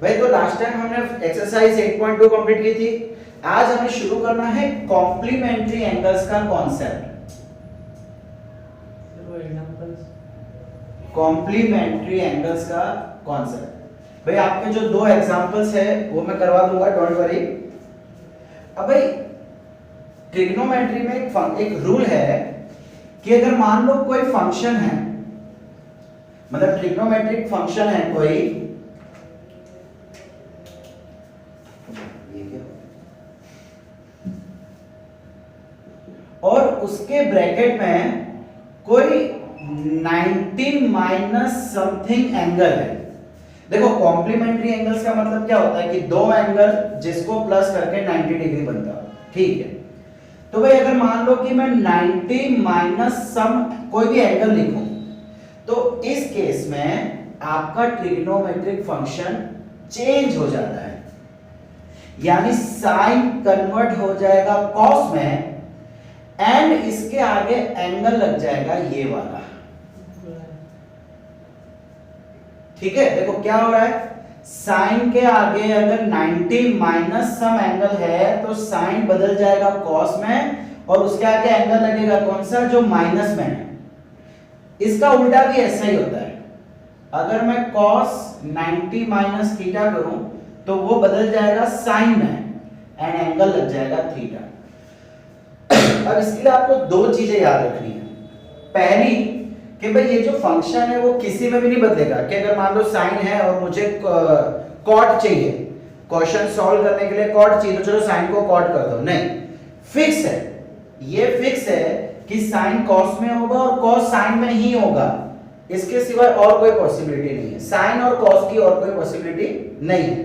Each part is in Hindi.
भाई तो लास्ट टाइम हमने एक्सरसाइज 8.2 कंप्लीट की थी। आज हमें शुरू करना है कॉम्प्लीमेंट्री एंगल्स का कॉन्सेप्ट। कॉम्प्लीमेंट्री एंगल्स का कॉन्सेप्ट। भाई आपके जो दो एग्जांपल्स है वो मैं करवा दूंगा, डोंट वरी। अब भाई ट्रिग्नोमेट्री में एक रूल है कि अगर मान लो कोई फंक्शन है, मतलब ट्रिग्नोमेट्रिक फंक्शन है कोई, और उसके ब्रैकेट में कोई 90 माइनस समथिंग एंगल है। देखो कॉम्प्लीमेंट्री एंगल्स का मतलब क्या होता है कि दो एंगल जिसको प्लस करके 90 डिग्री बनता है, ठीक है। तो भाई अगर मान लो कि मैं 90 माइनस सम कोई भी एंगल लिखूं, तो इस केस में आपका ट्रिग्नोमेट्रिक फंक्शन चेंज हो जाता है, यानी साइन कन्वर्ट हो जाएगा कॉस में, एंड इसके आगे एंगल लग जाएगा ये वाला। ठीक है, देखो क्या हो रहा है, साइन के आगे अगर 90 माइनस सम एंगल है तो साइन बदल जाएगा कॉस में, और उसके आगे एंगल लगेगा कौन सा, जो माइनस में है। इसका उल्टा भी ऐसा ही होता है, अगर मैं कॉस 90 माइनस थीटा करूं तो वो बदल जाएगा साइन में, एंड एंगल लग जाएगा थीटा। अब इसके लिए आपको दो चीजें याद रखनी है। पहली कि भाई ये जो फंक्शन है वो किसी में भी नहीं बदलेगा, कि अगर मान लो साइन है और मुझे कॉट चाहिए, क्वेश्चन सॉल्व करने के लिए कॉट चाहिए, तो चलो साइन को कॉट कर दो, नहीं, फिक्स है, ये फिक्स है कि साइन कॉस में होगा और कॉस साइन में ही होगा, इसके सिवाय और कोई पॉसिबिलिटी नहीं है, साइन और कॉस की और कोई पॉसिबिलिटी नहीं है।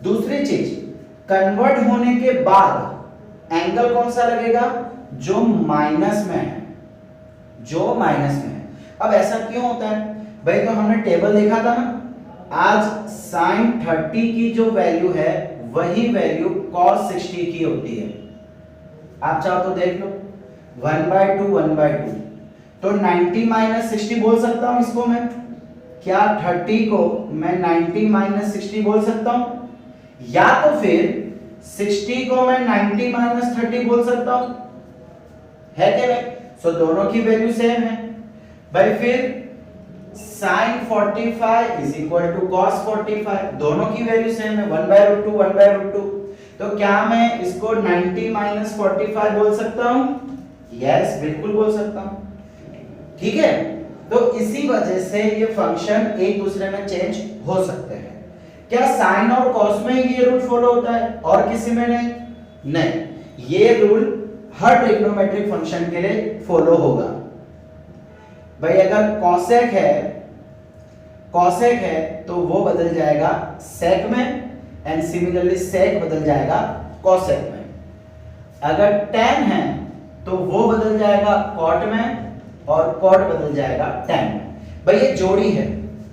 दूसरी चीज, कन्वर्ट होने के बाद एंगल कौन सा लगेगा, जो माइनस में है, जो माइनस में है। अब ऐसा क्यों होता है भाई, तो हमने टेबल देखा था ना, आज sin 30 की जो वैल्यू है वही वैल्यू cos 60 की होती है। आप चाहो तो देख लो, 1/2 1/2, तो 90 माइनस 60 बोल सकता हूं इसको मैं, क्या 30 को मैं 90 माइनस 60 बोल सकता हूं, या तो फिर 60 को मैं 90 माइनस 30 बोल सकता हूं, है क्या नहीं? सो दोनों की वैल्यू सेम है भाई। फिर sin 45 is equal to cos 45, दोनों की वैल्यू सेम है, 1/√2 1/√2। तो क्या मैं इसको 90 माइनस 45 बोल सकता हूं? यस, बिल्कुल बोल सकता हूं। ठीक है, तो इसी वजह से ये फंक्शन एक दूसरे में चेंज हो सकते हैं। क्या साइन और कॉस में ये रूल फॉलो होता है और किसी में नहीं? नहीं, ये रूल हर ट्रिग्नोमेट्रिक फंक्शन के लिए फॉलो होगा भाई। अगर कॉसेक है तो वो बदल जाएगा सेक में, एंड सिमिलरली सेक बदल जाएगा कॉसेक में। अगर tan है तो वो बदल जाएगा कॉट में, और कॉट बदल जाएगा tan में। भाई ये जोड़ी है,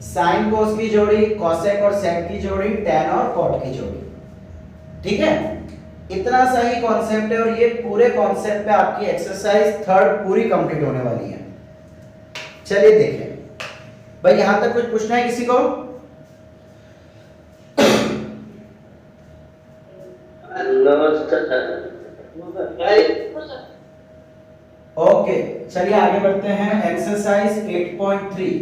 साइन कॉस की जोड़ी, कॉसेक और सेक की जोड़ी, tan और कॉट की जोड़ी। ठीक है, इतना सही कॉन्सेप्ट है, और ये पूरे कॉन्सेप्ट पे आपकी एक्सरसाइज 3 पूरी कंप्लीट होने वाली है। चलिए देखें भाई, यहां तक कुछ पूछना है किसी को? ओके, चलिए आगे बढ़ते हैं। एक्सरसाइज 8.3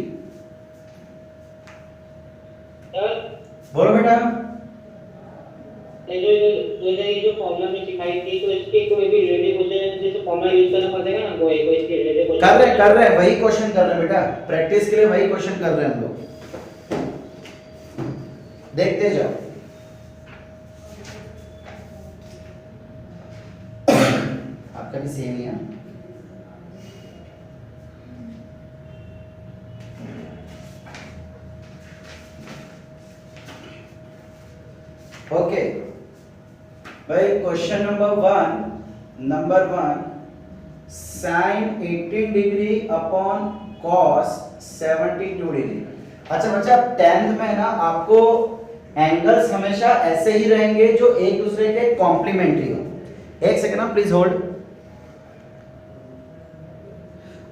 बोलो बेटा। ये जो फॉर्मूला में सिखाई थी, तो इसके कोई भी रिलेटिव क्वेश्चन जैसे फॉर्मूला यूज करना पड़ेगा ना, कोई इसके रिलेटिव क्वेश्चन कर रहे हैं वही क्वेश्चन कर रहे हैं बेटा, प्रैक्टिस के लिए वही क्वेश्चन कर रहे हैं हम लोग, देखते जाओ। आपका भी सेम ही है। ओके भाई, question number 1 sin 18 degree upon cos 72 degree. अच्छा बच्चा, 10th में ना आपको एंगल्स हमेशा ऐसे ही रहेंगे जो एक दूसरे के कॉम्प्लीमेंट्री हो। एक सेकंड ना प्लीज होल्ड।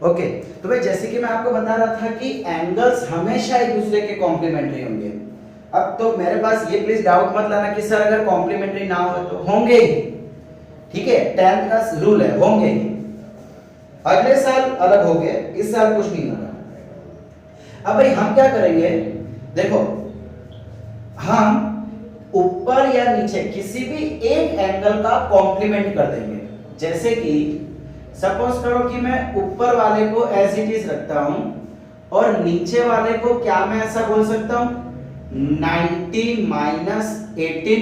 ओके, तो भाई जैसे कि मैं आपको बता रहा था कि एंगल्स हमेशा एक दूसरे के कॉम्प्लीमेंट्री होंगे। अब तो मेरे पास ये प्लीज डाउट मत लाना कि सर अगर कॉम्प्लीमेंट्री ना हो तो होंगे ही, ठीक है, 10th का रूल है, होंगे ही। अगले साल अलग हो गए, इस साल कुछ नहीं होगा। अब भाई हम क्या करेंगे, देखो हम ऊपर या नीचे किसी भी एक एंगल का कॉम्प्लीमेंट कर देंगे। जैसे कि सपोज करो कि मैं ऊपर वाले को एज इट इज रखता हूं और नीचे वाले को क्या मैं ऐसा बोल सकता हूं 90 माइनस 18।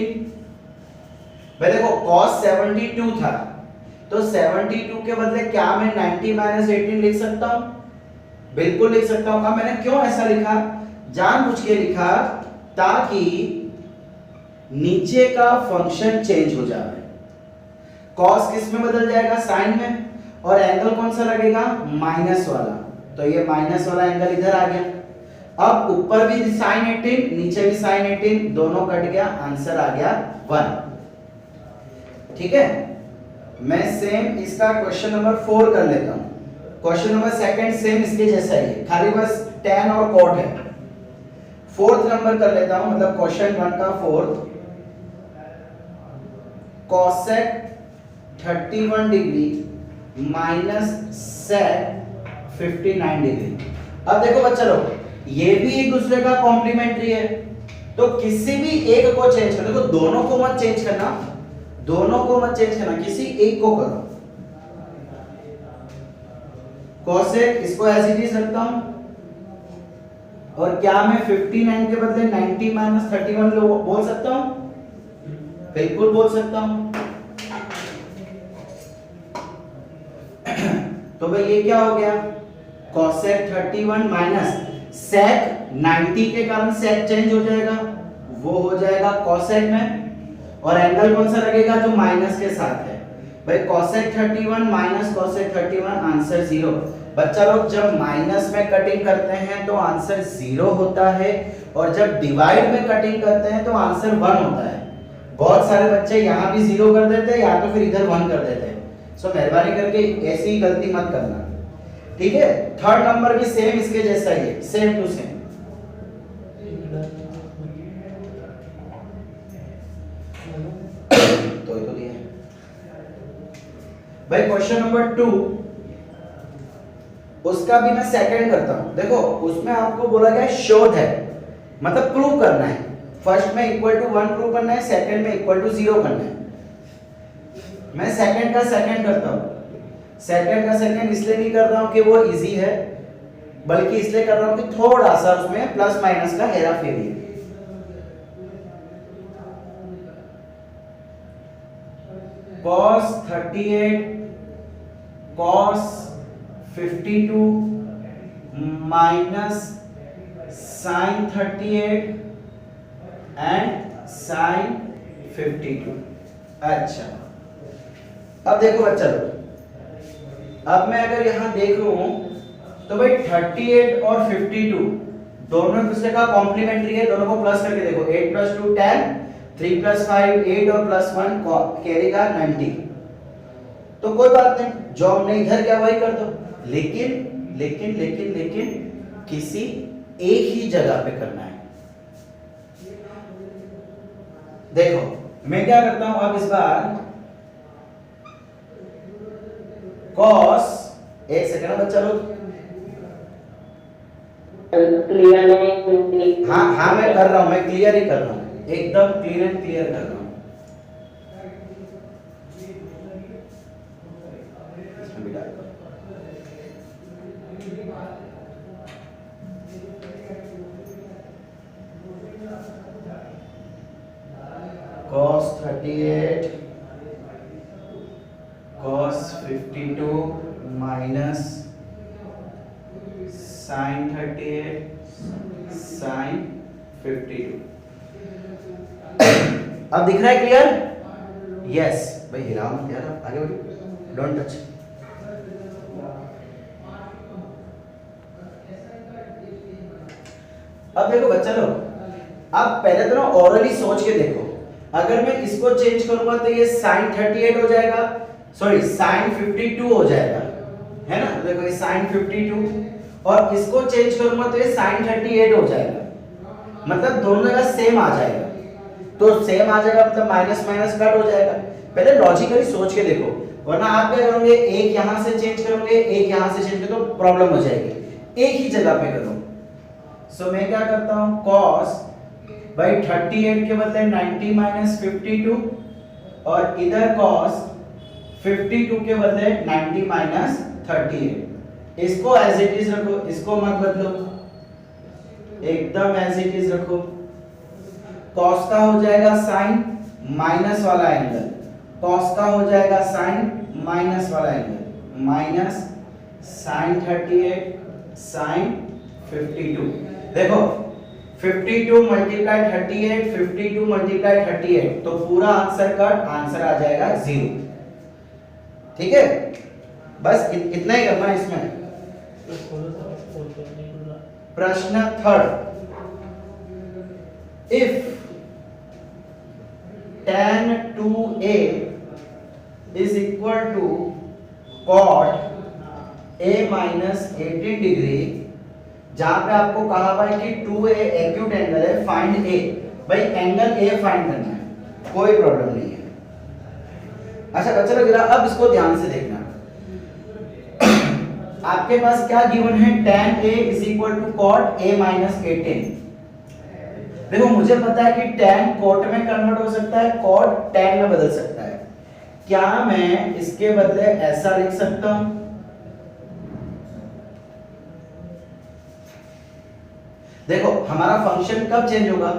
भाई देखो cos 72 था तो 72 के बदले क्या मैं 90 माइनस 18 लिख सकता हूं? बिल्कुल लिख सकता हूं। अब मैंने क्यों ऐसा लिखा, जानबूझ के लिखा ताकि नीचे का फंक्शन चेंज हो जाए। cos किस में बदल जाएगा, साइन में, और एंगल कौन सा लगेगा, माइनस वाला, तो ये माइनस वाला एंगल इधर आ गया। अब ऊपर भी साइन 18 नीचे भी साइन 18, दोनों कट गया, आंसर आ गया 1। ठीक है, मैं सेम इसका क्वेश्चन नंबर 4 कर लेता हूं। क्वेश्चन नंबर सेकंड सेम इसके जैसा ही है, खाली बस tan और cot है। फोर्थ नंबर कर लेता हूं, मतलब क्वेश्चन 1 का fourth, cosec 31 degree minus sec 59 degree. अब देखो बच्चा लोग, ये भी एक दूसरे का कॉम्प्लीमेंट्री है, तो किसी भी एक को चेंज कर, देखो दोनों को मत चेंज करना, दोनों को मत चेंज करना, किसी एक को करो। cosec इसको एज इट इज रखता हूं, और क्या मैं 59 के बदले 90 माइनस 31 बोल सकता हूं? बिल्कुल बोल सकता हूं। तो भाई ये क्या हो गया, cosec 31 माइनस sec 90 के कारण sec चेंज हो जाएगा, वो हो जाएगा cosec में, और एंगल कौन सा लगेगा जो माइनस के साथ है। भाई cosec 31 माइनस cosec 31 आंसर 0। बच्चा लोग जब माइनस में कटिंग करते हैं तो आंसर 0 होता है, और जब डिवाइड में कटिंग करते हैं तो आंसर 1 होता है। बहुत सारे बच्चे यहाँ भी 0 कर देते हैं या तो फिर इधर 1 कर देते हैं। सो मेहरबानी करके ऐसी गलती मत करना, ठीक है। थर्ड नंबर भी सेम इसके जैसा ही है, सेम टू सेम। तो ये भाई क्वेश्चन नंबर 2, उसका भी मैं सेकंड करता हूं। देखो उसमें आपको बोला गया शोध है, मतलब प्रूव करना है। फर्स्ट में इक्वल टू 1 प्रूव करना है, सेकंड में इक्वल टू 0 करना है। मैं सेकंड का सेकंड करता हूं। सेकंड का सेकंड इसलिए नहीं कर रहा हूं कि वो इजी है, बल्कि इसलिए कर रहा हूं कि थोड़ा सा उसमें प्लस माइनस का हेरा फेरी है। cos 38 cos 52 minus sin 38 and sin 52। अच्छा, अब देखो बच्चा लोग, अब मैं अगर यहां देख रहा हूं तो भाई 38 और 52 दोनों एक दूसरे का कॉम्प्लीमेंट्री है, दोनों को प्लस करके देखो, 8 + 2 10, 3 + 5 8 और +1 कैरी का 90। तो कोई बात नहीं, जो हमने इधर क्या वही कर दो, लेकिन लेकिन लेकिन लेकिन किसी एक ही जगह पे करना है। देखो मैं क्या करता हूं अब इस बार, cos, एक सेकंड बच्चा लोग, क्लियर नहीं। हाँ मैं कर रहा हूं, मैं क्लियर ही कर रहा हूं, एकदम क्लियर कर रहा हूं। इसमें भी डाल दो। cos 38 cos 52 minus sin 38 sin 52। अब दिख रहा है क्लियर? यस भाई, हिलाओ मत यार, आगे बढ़ो, डोंट टच। अब देखो बच्चा लोग, अब पहले तो ना ओरली सोच के देखो, अगर मैं इसको चेंज करूंगा तो ये sin 38 हो जाएगा, सॉरी sin 52 हो जाएगा, है ना। देखो ये sin 52, और इसको चेंज करूंगा तो ये sin 38 हो जाएगा। मतलब दोनों जगह सेम आ जाएगा, तो सेम आ जाएगा मतलब माइनस माइनस कट हो जाएगा। पहले लॉजिकली सोच के देखो, वरना आप क्या करोगे, एक यहां से चेंज करोगे, एक यहां से चेंज करोगे तो प्रॉब्लम हो जाएगी। एक ही जगह पे करो। सो मैं क्या करता हूं, cos भाई 38 के बदले 90 माइनस 52 और इधर cos 52 के बदले 90 माइनस 38। इसको एज इट इज रखो, इसको मत बदलो, एकदम एज इट इज रखो। cos का हो जाएगा sin माइनस वाला एंगल, cos का हो जाएगा sin माइनस वाला एंगल, माइनस sin 38 sin 52। देखो 52 मल्टीप्लाई 38, 52 मल्टीप्लाई 38, तो पूरा आंसर कट, आंसर आ जाएगा 0। ठीक है, बस इतना ही करना है इसमें। प्रश्न third, if tan 2a is equal to cot a minus 18 degree, जहां पे आपको कहा हुआ है कि 2a एक्यूट एंगल है, फाइंड a। भाई एंगल a फाइंड करना है, कोई प्रॉब्लम नहीं है। अच्छा बच्चा लोग जरा अब इसको ध्यान से देखना, आपके पास क्या गिवन है, tan a is equal to cot a minus 18। देखो मुझे पता है कि tan cot में कन्वर्ट हो सकता है, cot tan में बदल सकता है। क्या मैं इसके बदले ऐसा लिख सकता हूं, देखो हमारा फंक्शन कब चेंज होगा,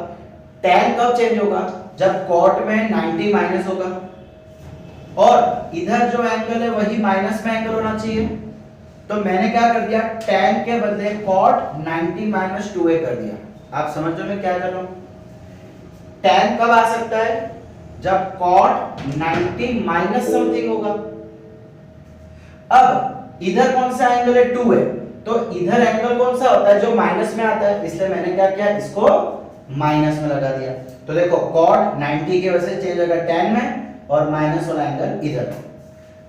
tan कब चेंज होगा, जब cot में 90 माइनस होगा और इधर जो एंगल है वही माइनस में एंगल होना चाहिए। तो मैंने क्या कर दिया, tan के बदले cot 90 माइनस 2a कर दिया। आप समझ रहे हो मैं क्या कर रहा हूं, tan कब आ सकता है, जब cot 90 माइनस समथिंग होगा। अब इधर कौन सा एंगल है, 2 है, तो इधर एंगल कौन सा होता है, जो माइनस में आता है, इसलिए मैंने क्या किया, इसको माइनस में लगा दिया। तो देखो cot 90 के वजह से चेंज होगा tan में और माइनस वाला एंगल इधर।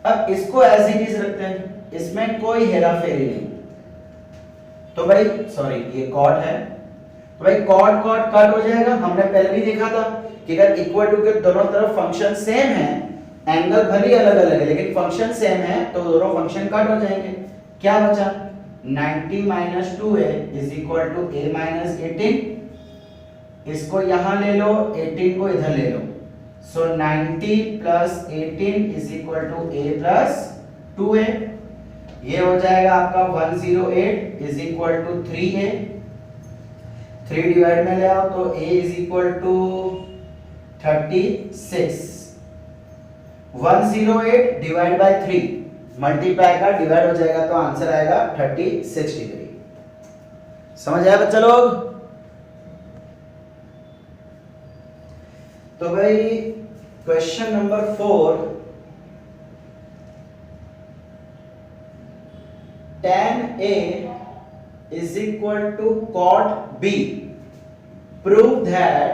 अब इसको एज इट इज रखते हैं, इसमें कोई हेरा फेरी नहीं। तो भाई सॉरी ये cot है, तो भाई cot cot कट हो जाएगा। हमने पहले भी देखा था कि अगर इक्वल टू के दोनों तरफ फंक्शन सेम है, एंगल भले अलग अलग है लेकिन फंक्शन सेम है, तो दोनों फंक्शन कट हो जाएंगे। क्या बचा, 90 minus 2a is equal to a minus 18। इसको यहां ले लो, 18 को इधर ले लो, so 90 plus 18 is equal to a plus 2a। ये हो जाएगा आपका 108 is equal to 3a। 3 divide में ले आओ तो a is equal to 36। 108 divide by 3 multiply का डिवाइड हो जाएगा तो आंसर आएगा 36 डिग्री। समझ आया बच्चा लोग। तो भाई question number 4, tan A is equal to cot B, prove that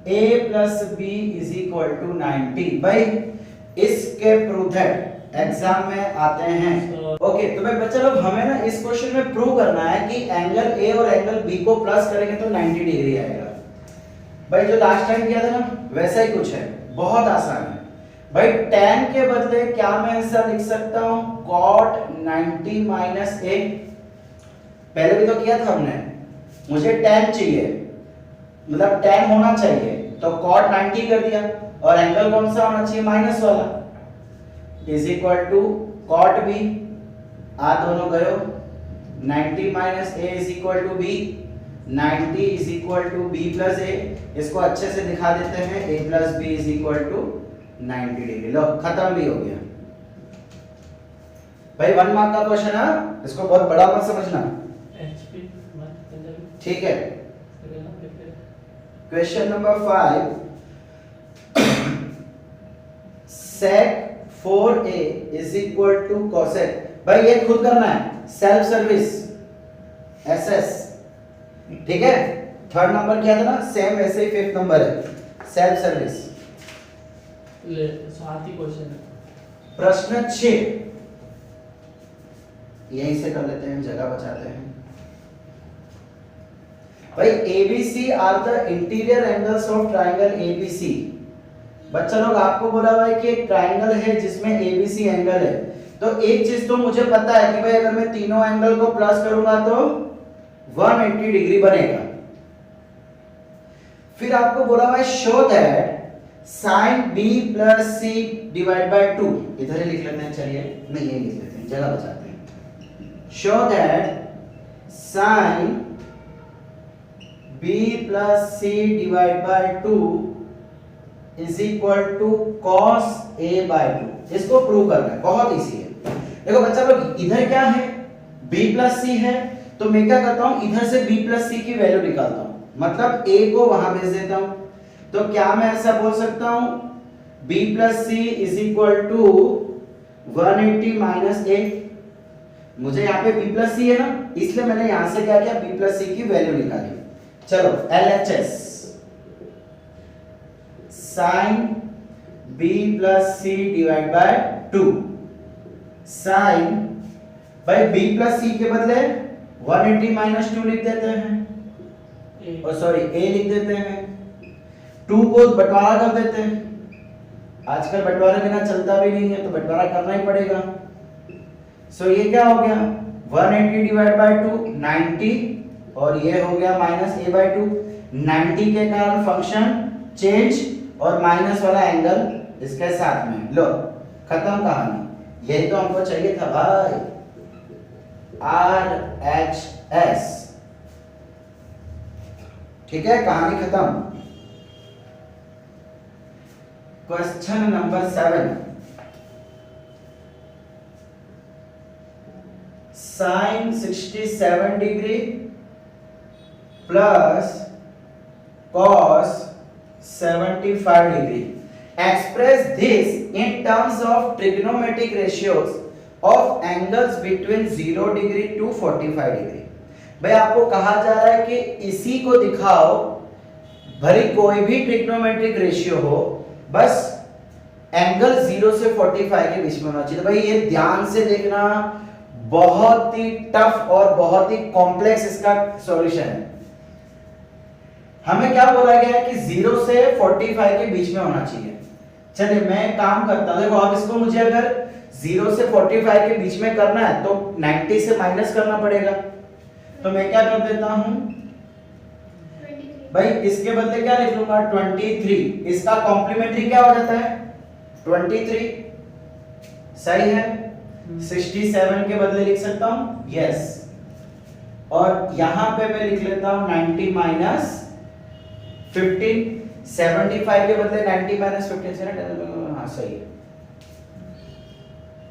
A plus B is equal to 90। भाई इसके प्रूव दैट एग्जाम में आते हैं। ओके तो भाई बच्चा लोग हमें ना इस क्वेश्चन में प्रूव करना है कि एंगल A और एंगल B को प्लस करेंगे तो 90 डिग्री आएगा। भाई जो लास्ट टाइम किया था ना वैसा ही कुछ है, बहुत आसान है। भाई tan के बदले क्या मैं ऐसा लिख सकता हूं, cot 90 माइनस a। पहले भी तो किया था हमने, मुझे tan चाहिए, मतलब tan होना चाहिए, तो cot 90 कर दिया और एंगल कौन सा होना चाहिए, माइनस वाला, is equal to cot b। आ दोनों गयो, 90 minus a is equal to b, 90 is equal to b plus a। इसको अच्छे से दिखा देते हैं, a plus b is equal to 90 degree. लो खत्म भी हो गया। भाई 1 मार्क का क्वेश्चन है, इसको बहुत बड़ा मत समझना, ठीक है। Question number 5, sec 4a is equal to cosec। भाई ये खुद करना है, सेल्फ सर्विस SS, ठीक है। थर्ड नंबर क्या था ना, सेम वैसे ही फिफ्थ नंबर है, सेल्फ सर्विस। साथ ही क्वेश्चन है। प्रश्न 6 यहीं से कर लेते हैं, जगह बचाते हैं। भाई ABC are the interior angles of triangle ABC। बच्चा लोग आपको बोला हुआ है कि एक ट्राइंगल है जिसमें ABC एंगल है, तो एक चीज तो मुझे पता है कि भाई अगर मैं तीनों एंगल को प्लस करूंगा तो 180 डिग्री बनेगा। फिर आपको बोला हुआ है show that sin B plus C divide by 2, इधर ही लिख लेते हैं, चलिए नहीं ये लिख लेते हैं, जगह बचाते हैं। Show that sin B plus C divide by 2 is equal to cos A by 2। इसको प्रूव करना है, बहुत इजी है। देखो बच्चा लोग इधर क्या है, B plus C है, तो मैं क्या करता हूं इधर से B plus C की वैल्यू निकालता हूं, मतलब A को वहां भेज देता हूं। तो क्या मैं ऐसा बोल सकता हूं B plus C is equal to 180 minus A। मुझे यहाँ पे B plus C है ना, इसलिए मैंने यहां से क्या किया, B plus C की वैल्यू निकाली। चलो LHS sin B plus C divide by 2 sin भाई B plus C के बदले 180 माइनस 2 लिख देते हैं, और सॉरी A लिख देते हैं, 2 को बंटवारा कर देते हैं। आजकल बंटवारे बिना चलता भी नहीं है, तो बंटवारा करना ही पड़ेगा। सो ये क्या हो गया 180 डिवाइड बाय 2 90, और ये हो गया माइनस A बाय 2। 90 के कारण फंक्शन चेंज और माइनस वाला एंगल इसके साथ में, लो खत्म कहानी। यही तो हमको चाहिए था भाई, RHS। ठीक है, कहानी खत्म। Question number 7, sin 67 degree plus cos 75 degree. Express this in terms of trigonometric ratios of angles between 0 degree to 45 degree. भाई आपको कहा जा रहा है कि इसी को दिखाओ, भले कोई भी ट्रिग्नोमेट्रिक रेशियो हो, बस एंगल 0 से 45 के बीच में होना चाहिए। भाई ये ध्यान से देखना, बहुत ही टफ और बहुत ही कॉम्प्लेक्स इसका सॉल्यूशन है। हमें क्या बोला गया है कि 0 से 45 के बीच में होना चाहिए। चलिए मैं काम करता हूं, देखो अब इसको मुझे अगर 0 से 45 के बीच में करना है तो 90 से माइनस करना पड़ेगा। तो मैं क्या कर देता हूं भाई, इसके बदले क्या लिख लूंगा 23। इसका कॉम्प्लीमेंट्री क्या हो जाता है 23, सही है। 67 के बदले लिख सकता हूं, यस। और यहां पे मैं लिख लेता हूं 90 माइनस 15। 75 के बदले 90 माइनस 15 से ना, हाँ सही है।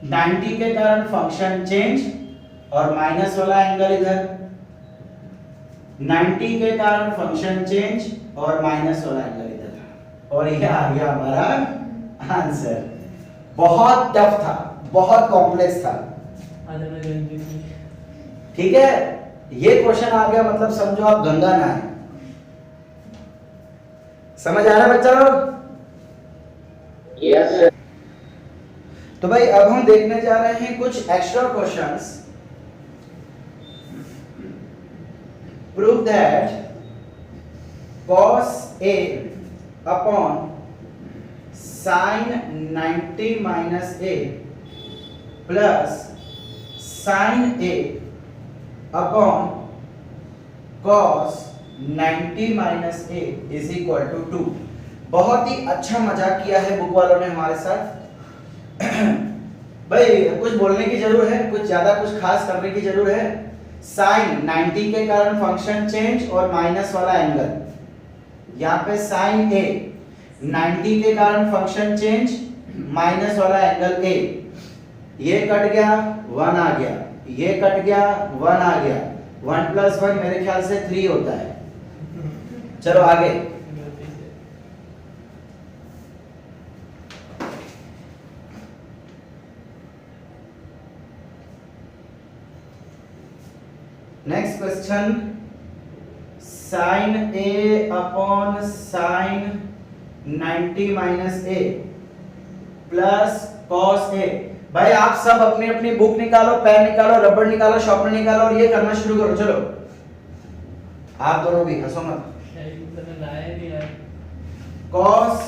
90 के कारण फंक्शन चेंज और माइनस वाला एंगल इधर, 90 के कारण फंक्शन चेंज और माइनस वाला एंगल इधर, और ये आ गया हमारा आंसर। बहुत टफ था, बहुत कॉम्प्लेक्स था, ठीक है। ये क्वेश्चन आ गया मतलब समझो आप गंगा नहाए। समझ आ रहा है बच्चा लोग? Yes sir. तो भाई अब हम देखने जा रहे हैं कुछ extra questions. Prove that cos A upon sin 90 minus A plus sin A upon cos 90 minus A is equal to 2। बहुत ही अच्छा मजाक किया है बुक वालों ने हमारे साथ। भाई कुछ बोलने की जरूरत है, कुछ ज्यादा कुछ खास करने की जरूरत है। साइन 90 के कारण फंक्शन चेंज और माइनस वाला एंगल, यहाँ पे साइन A 90 के कारण फंक्शन चेंज माइनस वाला एंगल A, ये कट गया 1 आ गया, ये कट गया 1 आ गया, 1 + 1 मेरे ख्याल से 3 होता है। चलो आगे, next question, sin A upon sin 90 minus A plus cos A। भाई आप सब अपनी अपनी बुक निकालो, पेन निकालो, रबड़ निकालो, शॉर्पनर निकालो और ये करना शुरू करो। चलो आप दोनों भी हंसो मत। मैंने लाया नहीं यार। cos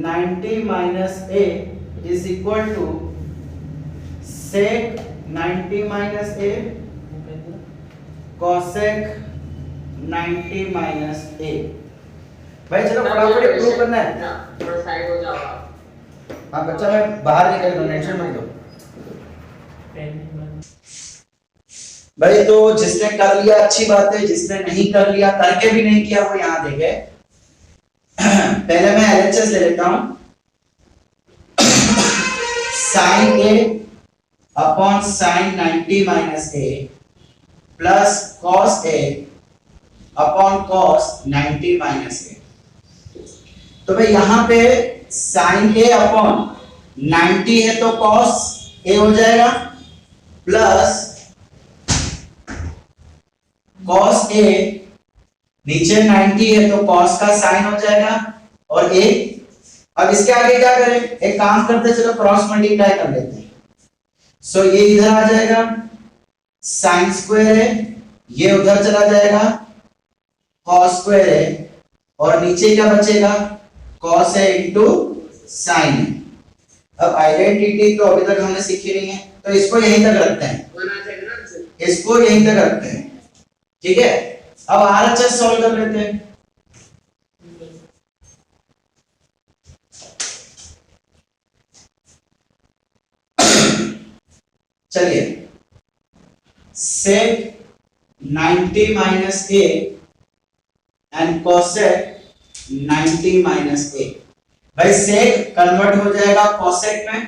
90 minus a is equal to sec 90 minus a वो कहते हैं cosec 90 minus a। भाई चलो फटाफट प्रूव करना है। थोड़ा साइड हो जाओ आप। हाँ बच्चा मैं बाहर निकल रहा हूँ, टेंशन मत लो। पेन भाई तो जिसने कर लिया अच्छी बात है, जिसने नहीं कर लिया, करके भी नहीं किया, वो यहाँ देखे। पहले मैं एलएचएस ले लेता हूं। sin a upon sin 90 minus a plus cos a upon cos 90 minus a। तो भाई यहां पे sin a अपॉन 90 है तो cos a हो जाएगा प्लस cos a, नीचे 90 है तो cos का साइन हो जाएगा और a। अब इसके आगे क्या करें, एक काम करते चलो क्रॉस मल्टीप्लाई कर लेते हैं। सो ये इधर आ जाएगा साइन स्क्वायर है, ये उधर चला जाएगा cos स्क्वायर है और नीचे क्या बचेगा cos है इनटू साइन है। अब आइडेंटिटी तो अभी तक हमने सीखी नहीं है तो इसको यहीं तक रखते हैं, इसको यहीं तक रखते हैं, ठीक है। अब आरएचएस सॉल्व कर लेते हैं। चलिए sec 90 minus a and cosec 90 minus a। भाई sec कन्वर्ट हो जाएगा cosec में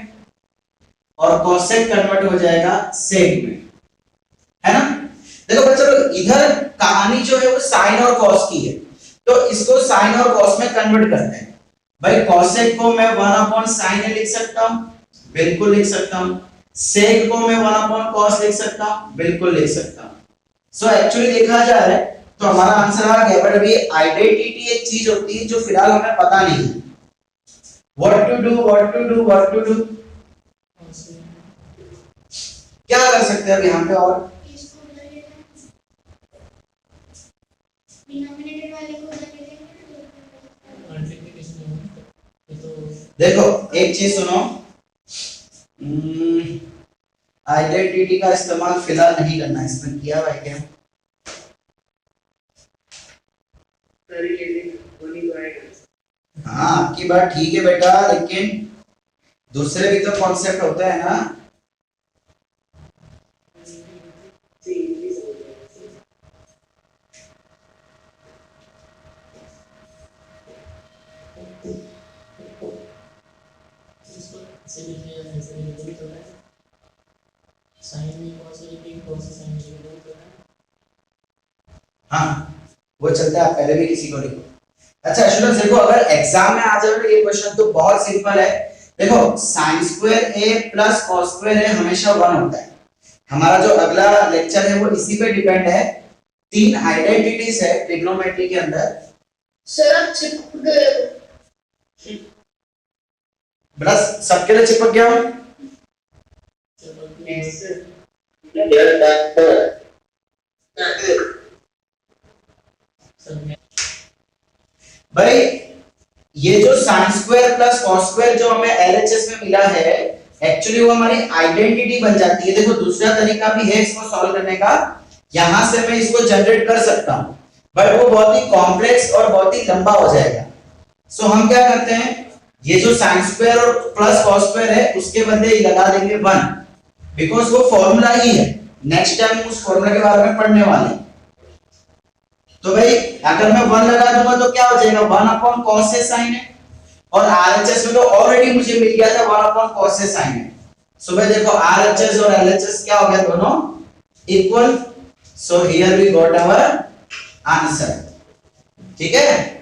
और cosec कन्वर्ट हो जाएगा sec में, है ना। देखो बच्चों इधर कहानी जो है वो साइन और कॉस की है तो इसको साइन और कॉस में कन्वर्ट करते हैं। भाई cosec को मैं 1/sin लिख सकता हूं, बिल्कुल लिख सकता हूं। sec को मैं 1/cos लिख सकता हूं, बिल्कुल लिख सकता हूं। सो एक्चुअली देखा जाए तो हमारा आंसर आ गया। बट अभी आइडेंटिटी एक चीज होती है जो फिलहाल हमें पता नहीं है। What to do, what to do, what to do, क्या कर सकते हैं अब यहाँ पे। और डिनोमिनेटर वाले को उधर ले लेंगे तो देखो एक चीज सुनो, आइडेंटिटी का इस्तेमाल फिलहाल नहीं करना है, इसमें किया हुआ है क्या। हाँ आपकी बात ठीक है बेटा, लेकिन दूसरे भी तो कॉन्सेप्ट होते हैं ना। ऐसे लिखे या ऐसे लिखे भी तो है, साइन भी cos लिखे cos sin लिखे भी तो है। हाँ वो चलता है, आप पहले भी किसी को लिखो। अच्छा स्टूडेंट्स देखो, अगर एग्जाम में आ जाए ये क्वेश्चन तो बहुत सिंपल है। देखो sin square a plus cos square a हमेशा 1 होता है। हमारा जो अगला लेक्चर है वो इसी पे डिपेंड है। 3 आइडेंटिटीज है ट्रिग्नोमेट्री के अंदर। सर आप चिपक गए हो। बेटा सबके लिए चिपक गया हूं। भाई ये जो sin square plus cos square जो हमें LHS में मिला है एक्चुअली वो हमारी आइडेंटिटी बन जाती है। देखो दूसरा तरीका भी है इसको सॉल्व करने का, यहां से मैं इसको जनरेट कर सकता हूं बट वो बहुत ही कॉम्प्लेक्स और बहुत ही लंबा हो जाएगा। सो हम क्या करते हैं, ये जो sin स्क्वायर और प्लस cos स्क्वायर है उसके बदले ही लगा देंगे 1, बिकॉज वो फॉर्मूला ही है। नेक्स्ट टाइम उस फॉर्मूला के बारे में पढ़ने वाले हैं। तो भाई अगर मैं 1 लगा दूंगा तो क्या हो जाएगा 1/cos से sin है और RHS में तो ऑलरेडी मुझे मिल गया था 1/cos से sin है। सो भाई देखो RHS और LHS क्या हो गया, दोनों equal. So here we got our answer, ठीक है।